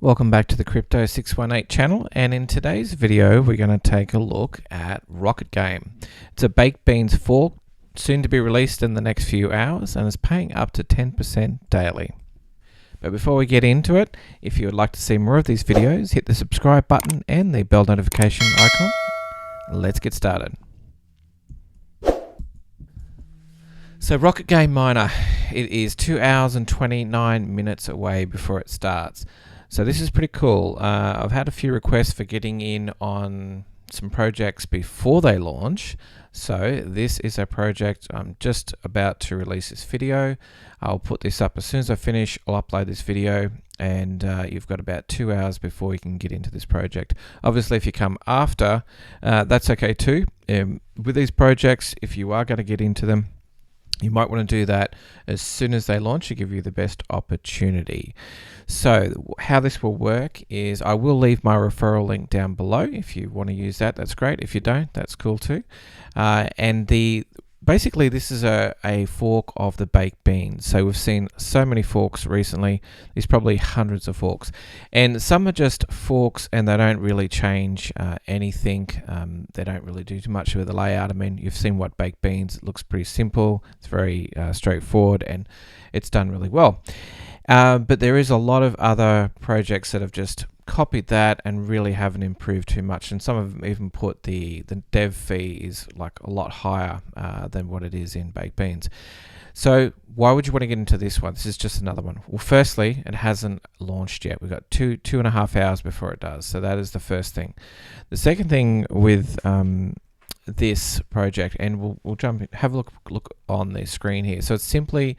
Welcome back to the Crypto 618 channel, and in today's video we're going to take a look at Rocket Game. It's a baked beans fork, soon to be released in the next few hours, and is paying up to 10% daily. But before we get into it, if you would like to see more of these videos, hit the subscribe button and the bell notification icon. Let's get started. So Rocket Game Miner, it is 2 hours and 29 minutes away before it starts. So this is pretty cool. I've had a few requests for getting in on some projects before they launch. So this is a project I'm just about to release this video. I'll put this up as soon as I finish. I'll upload this video, and you've got about 2 hours before you can get into this project. Obviously, if you come after, that's okay too. With these projects, if you are going to get into them, you might want to do that as soon as they launch to give you the best opportunity. So how this will work is I will leave my referral link down below. If you want to use that, that's great. If you don't, that's cool too. Basically, this is a fork of the baked beans. So we've seen so many forks recently. There's probably hundreds of forks. And some are just forks and they don't really change anything. They don't really do too much with the layout. I mean, you've seen what baked beans. It looks pretty simple. It's very straightforward and it's done really well. But there is a lot of other projects that have just copied that and really haven't improved too much, and some of them even put the dev fee is like a lot higher than what it is in baked beans. So why would you want to get into this one? This is just another one. Well, firstly, it hasn't launched yet. We've got two and a half hours before it does, so that is the first thing. The second thing with this project, and we'll jump, have a look on the screen here. So it's simply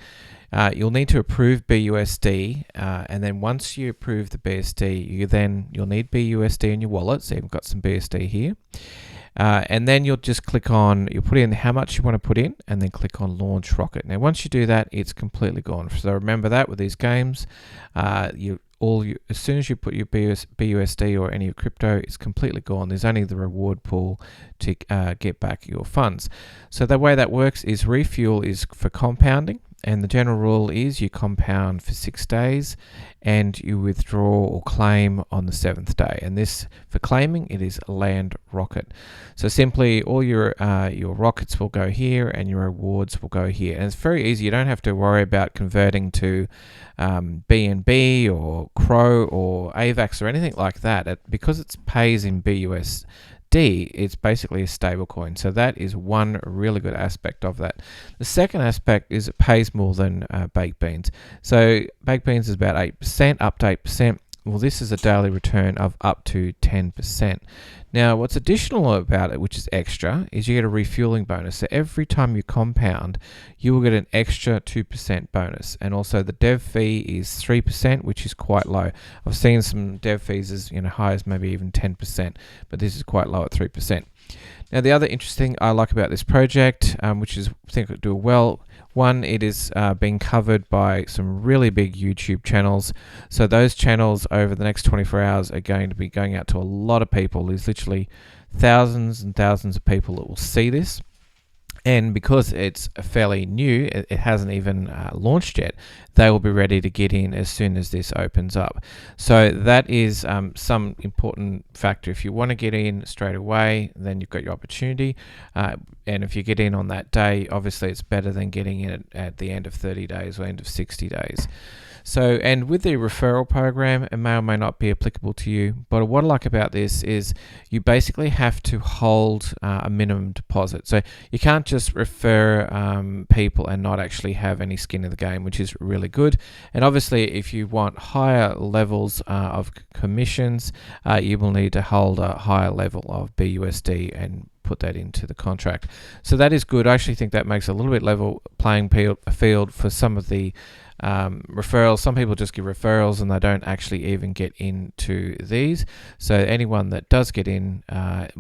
you'll need to approve BUSD, and then once you approve the BSD, you'll need BUSD in your wallet. So you've got some BSD here, and then you'll just click on, you'll put in how much you want to put in, and then click on Launch Rocket. Now, once you do that, it's completely gone. So remember that with these games, as soon as you put your BUSD or any of crypto, it's completely gone. There's only the reward pool to get back your funds. So the way that works is refuel is for compounding, and the general rule is you compound for 6 days and you withdraw or claim on the 7th day. And this, for claiming, it is Land Rocket. So simply all your rockets will go here and your rewards will go here. And it's very easy. You don't have to worry about converting to BNB or Crow or AVAX or anything like that. Because it pays in BUSD, it's basically a stable coin. So that is one really good aspect of that. The second aspect is it pays more than baked beans. So baked beans is about 8%, up to 8%. Well, this is a daily return of up to 10%. Now, what's additional about it, which is extra, is you get a refueling bonus. So every time you compound, you will get an extra 2% bonus. And also the dev fee is 3%, which is quite low. I've seen some dev fees as high as maybe even 10%, but this is quite low at 3%. Now, the other interesting thing I like about this project, which is I think it'll do well, one, it is being covered by some really big YouTube channels. So those channels over the next 24 hours are going to be going out to a lot of people. There's literally thousands and thousands of people that will see this. And because it's fairly new, it hasn't even launched yet, they will be ready to get in as soon as this opens up. So that is some important factor. If you want to get in straight away, then you've got your opportunity. And if you get in on that day, obviously it's better than getting in at the end of 30 days or end of 60 days. So, and with the referral program, it may or may not be applicable to you, but what I like about this is you basically have to hold a minimum deposit. So you can't just refer people and not actually have any skin in the game, which is really good. And obviously, if you want higher levels of commissions, you will need to hold a higher level of BUSD and put that into the contract. So that is good. I actually think that makes a little bit level playing field for some of the referrals. Some people just give referrals and they don't actually even get into these. So anyone that does get in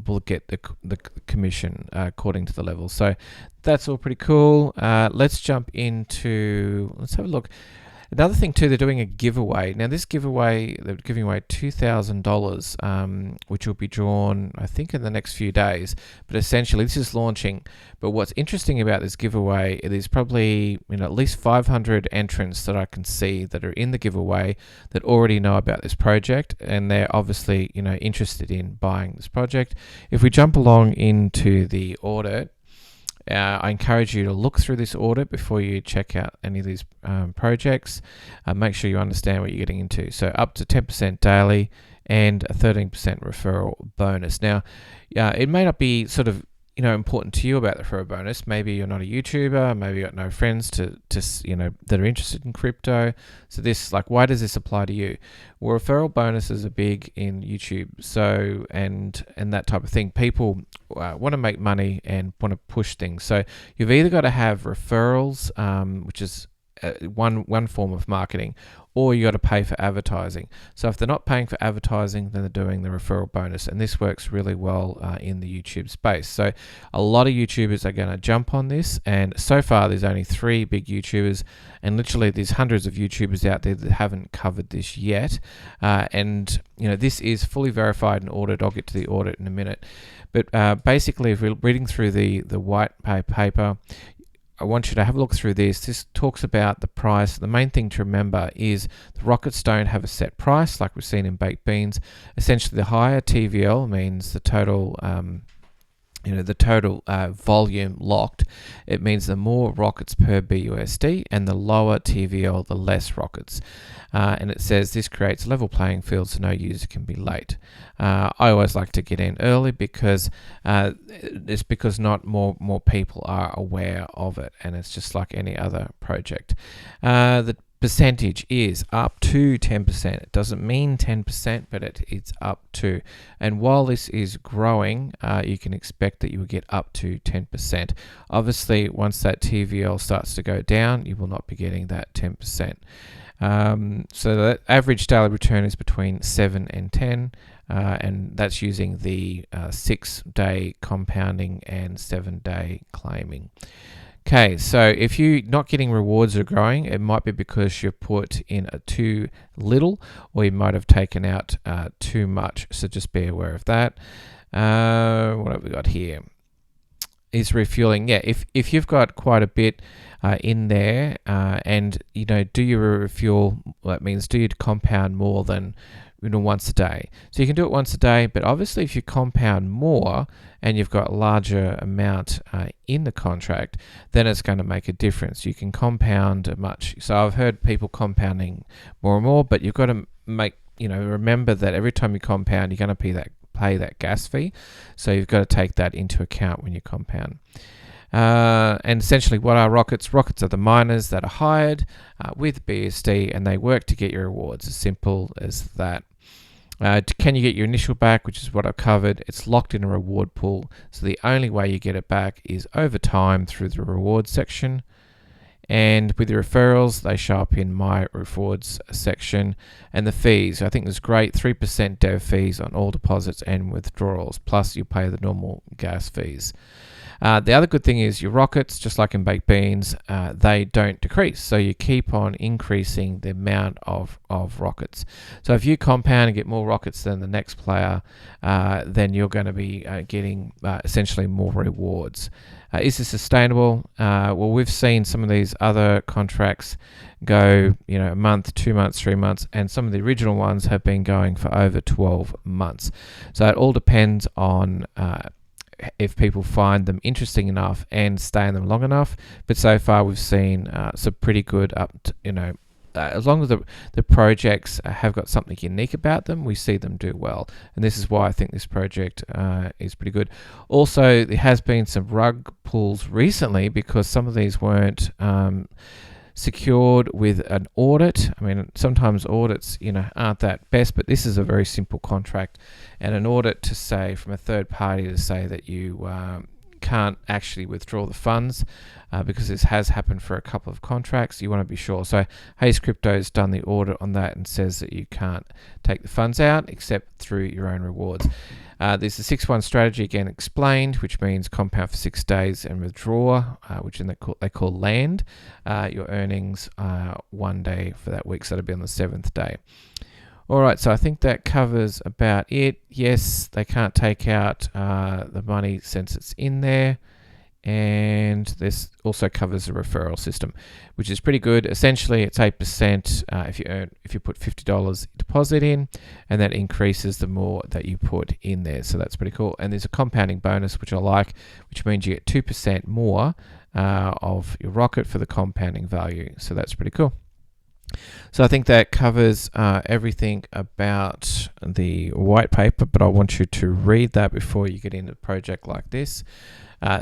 will get the commission according to the level. So that's all pretty cool. Let's jump into, let's have a look. Another thing too, they're doing a giveaway. Now this giveaway, they're giving away $2,000, which will be drawn, I think, in the next few days. But essentially, this is launching. But what's interesting about this giveaway, it is probably at least 500 entrants that I can see that are in the giveaway that already know about this project, and they're obviously interested in buying this project. If we jump along into the audit, I encourage you to look through this audit before you check out any of these projects. Make sure you understand what you're getting into. So up to 10% daily and a 13% referral bonus. Now, it may not be sort of important to you about the referral bonus. Maybe you're not a YouTuber. Maybe you got no friends to that are interested in crypto. So this, why does this apply to you? Well, referral bonuses are big in YouTube. So and that type of thing. People want to make money and want to push things. So you've either got to have referrals, which is one form of marketing, or you got to pay for advertising. So if they're not paying for advertising, then they're doing the referral bonus, and this works really well in the YouTube space. So a lot of YouTubers are going to jump on this, and so far there's only 3 big YouTubers, and literally there's hundreds of YouTubers out there that haven't covered this yet. And this is fully verified and audited. I'll get to the audit in a minute. But basically, if we're reading through the white paper, I want you to have a look through this. This talks about the price. The main thing to remember is the rockets don't have a set price like we've seen in baked beans. Essentially, the higher TVL means the total volume locked. It means the more rockets per BUSD, and the lower TVL, the less rockets. And it says this creates a level playing field so no user can be late. I always like to get in early because it's because not more people are aware of it, and it's just like any other project. The percentage is up to 10%. It doesn't mean 10%, but it's up to. And while this is growing, you can expect that you will get up to 10%. Obviously, once that TVL starts to go down, you will not be getting that 10%. So the average daily return is between 7 and 10, and that's using the 6-day compounding and 7-day claiming. Okay, so if you're not getting rewards or growing, it might be because you've put in too little, or you might have taken out too much. So just be aware of that. What have we got here? Is refueling. Yeah, if you've got quite a bit in there, and do you refuel? Well, that means do you compound more than once a day. So you can do it once a day, but obviously if you compound more and you've got a larger amount in the contract, then it's going to make a difference. You can compound much. So I've heard people compounding more and more, but you've got to remember that every time you compound, you're going to pay that gas fee. So you've got to take that into account when you compound. And essentially, what are rockets? Rockets are the miners that are hired with BSD, and they work to get your rewards. As simple as that. Can you get your initial back, which is what I've covered? It's locked in a reward pool, so the only way you get it back is over time through the rewards section. And with the referrals, they show up in my rewards section. And the fees, I think there's great 3% dev fees on all deposits and withdrawals, plus you pay the normal gas fees. The other good thing is your rockets, just like in baked beans, they don't decrease. So you keep on increasing the amount of rockets. So if you compound and get more rockets than the next player, then you're going to be getting essentially more rewards. Is this sustainable? Well, we've seen some of these other contracts go, a month, 2 months, 3 months, and some of the original ones have been going for over 12 months. So it all depends on if people find them interesting enough and stay in them long enough. But so far we've seen some pretty good as long as the projects have got something unique about them, we see them do well. And this is why I think this project is pretty good. Also, there has been some rug pulls recently because some of these weren't secured with an audit. I mean, sometimes audits, aren't that best, but this is a very simple contract, and an audit to say from a third party to say that you can't actually withdraw the funds because this has happened for a couple of contracts. You want to be sure. So Haze Crypto's done the audit on that and says that you can't take the funds out except through your own rewards. There's the 6-1 strategy again explained, which means compound for 6 days and withdraw, which they call land your earnings 1 day for that week, so that'll be on the 7th day. Alright, so I think that covers about it. Yes, they can't take out the money since it's in there. And this also covers the referral system, which is pretty good. Essentially, it's 8% if you put $50 deposit in, and that increases the more that you put in there. So that's pretty cool. And there's a compounding bonus, which I like, which means you get 2% more of your rocket for the compounding value. So that's pretty cool. So I think that covers everything about the white paper, but I want you to read that before you get into a project like this.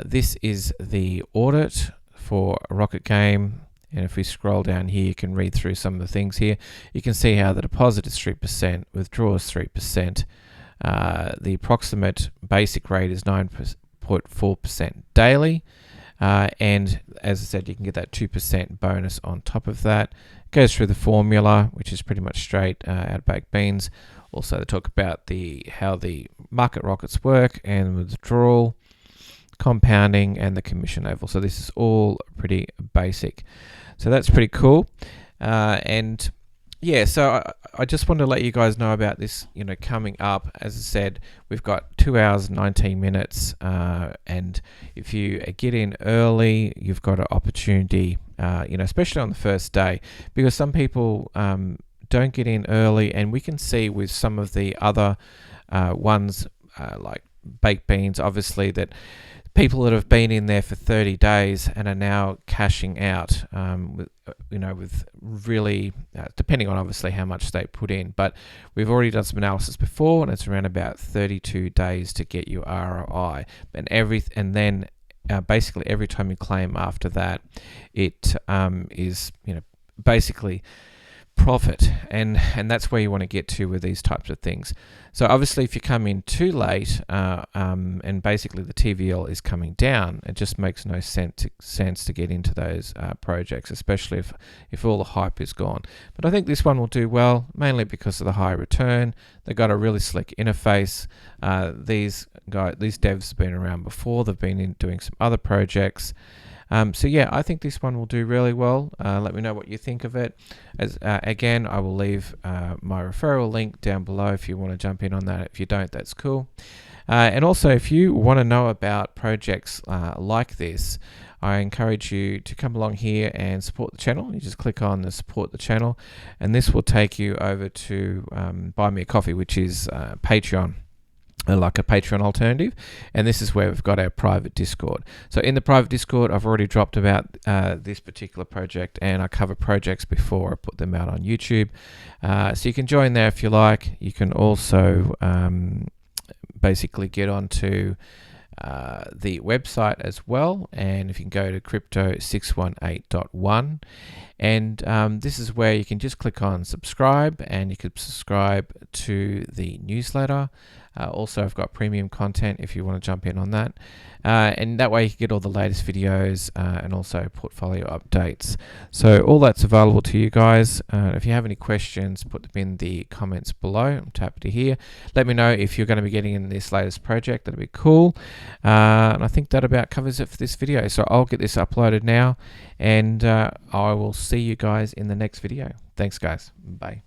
This is the audit for Rocket Game, and if we scroll down here, you can read through some of the things here. You can see how the deposit is 3%, withdrawal is 3%, the approximate basic rate is 9.4% daily, and as I said, you can get that 2% bonus on top of that. It goes through the formula, which is pretty much straight out of baked beans. Also, they talk about how the market rockets work and withdrawal, compounding, and the commission level. So this is all pretty basic. So that's pretty cool. And yeah, so I just want to let you guys know about this, coming up. As I said, we've got 2 hours, 19 minutes. And if you get in early, you've got an opportunity, especially on the first day, because some people don't get in early, and we can see with some of the other ones like baked beans, obviously, that people that have been in there for 30 days and are now cashing out with really, depending on obviously how much they put in. But we've already done some analysis before, and it's around about 32 days to get your ROI. And then basically every time you claim after that, it is basically profit, and that's where you want to get to with these types of things. So obviously if you come in too late and basically the TVL is coming down, it just makes no sense to get into those projects, especially if all the hype is gone. But I think this one will do well, mainly because of the high return. They've got a really slick interface. These devs have been around before. They've been doing some other projects. So yeah, I think this one will do really well. Let me know what you think of it. Again, I will leave my referral link down below if you want to jump in on that. If you don't, that's cool. And also, if you want to know about projects like this, I encourage you to come along here and support the channel. You just click on the support the channel, and this will take you over to Buy Me a Coffee, which is Patreon. Like a Patreon alternative, and this is where we've got our private Discord. So in the private Discord, I've already dropped about this particular project, and I cover projects before I put them out on YouTube. So you can join there if you like. You can also basically get onto the website as well, and if you can go to crypto618.1, and this is where you can just click on subscribe, and you could subscribe to the newsletter. Also, I've got premium content if you want to jump in on that, and that way you can get all the latest videos and also portfolio updates. So all that's available to you guys. If you have any questions, put them in the comments below. I'm happy to hear. Let me know if you're going to be getting in this latest project. That'd be cool. And I think that about covers it for this video. So I'll get this uploaded now, and I will see you guys in the next video. Thanks, guys. Bye.